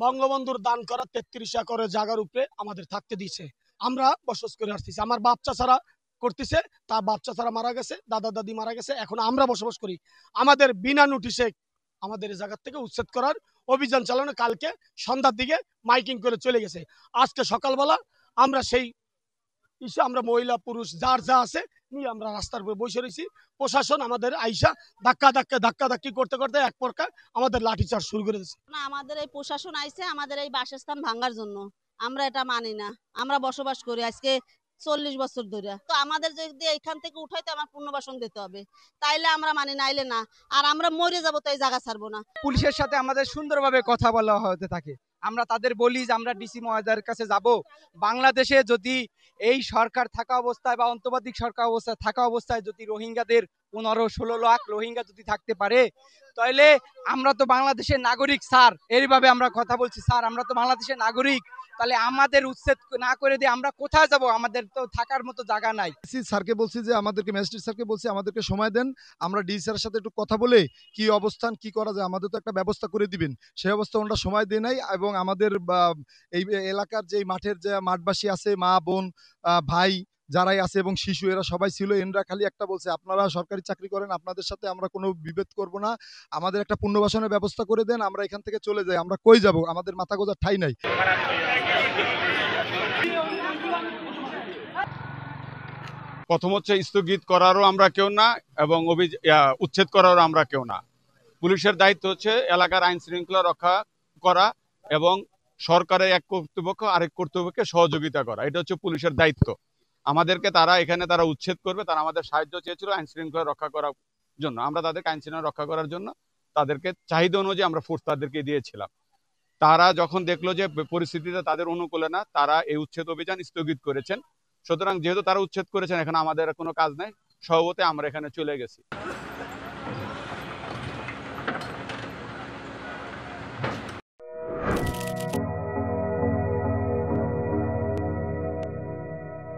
বঙ্গবন্ধুর দান করা ৩৩ একরের জায়গার উপরে আমাদের থাকতে দিয়েছে, আমরা বসবাস করে আসতেছি। আমার বাপ চাচারা করতেছে, তার বাপ চাচারা মারা গেছে, দাদা দাদি মারা গেছে, এখন আমরা বসবাস করি। আমাদের বিনা নোটিশে আমাদের এই জায়গা থেকে উচ্ছেদ করার অভিযান চালানো, কালকে সন্ধ্যার দিকে মাইকিং করে চলে গেছে। আজকে সকালবেলা আমরা সেই আমরা মহিলা পুরুষ যার যা আছে নিয়ে আমরা রাস্তার উপরে বসে রয়েছি। প্রশাসন আমাদের আইসা ধাক্কাধাক্কি করতে করতে এক প্রকার আমাদের লাঠিচার্জ শুরু করে দিচ্ছে। না, আমাদের এই প্রশাসন আইছে আমাদের এই বাসস্থান ভাঙার জন্য। আমরা এটা মানি না। আমরা বসবাস করি আজকে 40 বছর ধরে। তো আমাদের যদি এখান থেকে উঠাইতে আমার পুনর্বাসন দিতে হবে, তাইলে আমরা মানি, নাইলে না। আর আমরা মরে যাবো, তো এই জায়গা ছাড়বো না। পুলিশের সাথে আমাদের সুন্দরভাবে কথা বলা হতে থাকে। আমরা তাদের বলি যে আমরা ডিসি মহোদয়ের কাছে যাব, বাংলাদেশে যদি এই সরকার থাকা অবস্থায় বা অন্তর্বর্তী সরকার অবস্থায় থাকা অবস্থায় যদি রোহিঙ্গাদের 15-16 লাখ রোহিঙ্গা যদি থাকতে পারে, তাহলে আমরা তো বাংলাদেশের নাগরিক স্যার। এইভাবে আমরা কথা বলছি, স্যার আমরা তো বাংলাদেশের নাগরিক, তাহলে আমাদের উচ্ছেদ না করে দিয়ে আমরা কোথায় যাব? আমাদের তো থাকার মতো জায়গা নাই। স্যারকে বলছি যে আমাদেরকে, ম্যাজিস্ট্রেট স্যারকে বলছি আমাদেরকে সময় দেন, আমরা ডিসি স্যারের সাথে একটু কথা বলে কি অবস্থান কি করা যায় আমাদের তো একটা ব্যবস্থা করে দিবেন। সেই অবস্থা ওনারা সময় দেয় নাই। এবং আমাদের এই এলাকার যে মাঠের যে মাঠবাসী আছে, মা বোন ভাই যারাই আছে এবং শিশু, এরা সবাই ছিল। এনরা খালি একটা বলছে, আপনারা সরকারি চাকরি করেন, আপনাদের সাথে আমরা কোনো বিভেদ করব না, আমাদের একটা পুনর্বাসনের ব্যবস্থা করে দেন, আমরা এখান থেকে চলে যাই। আমরা কই যাব? আমাদের মাথা গোজার ঠাই নাই। প্রথম হচ্ছে স্থগিত করারও আমরা কেউ না এবং উচ্ছেদ করারও আমরা কেউ না। পুলিশের দায়িত্ব হচ্ছে এলাকার আইন শৃঙ্খলা রক্ষা করা এবং সরকারের এক কর্তৃপক্ষ আরেক কর্তৃপক্ষকে সহযোগিতা করা, এটা হচ্ছে পুলিশের দায়িত্ব। আমাদেরকে তারা উচ্ছেদ করবে, তারা আমাদের সাহায্য চেয়েছিল আইন শৃঙ্খলা রক্ষা করার জন্য। আমরা তাদেরকে আইন শৃঙ্খলা রক্ষা করার জন্য তাদেরকে চাহিদা অনুযায়ী আমরা ফোর্স তাদেরকে দিয়েছিলাম। তারা যখন দেখলো যে পরিস্থিতিতে তাদের অনুকূলে না, তারা এই উচ্ছেদ অভিযান স্থগিত করেছেন। সুতরাং যেহেতু তারা উচ্ছেদ করেছেন, এখন আমাদের কোনো কাজ নাই, স্বভাবতই আমরা এখানে চলে গেছি।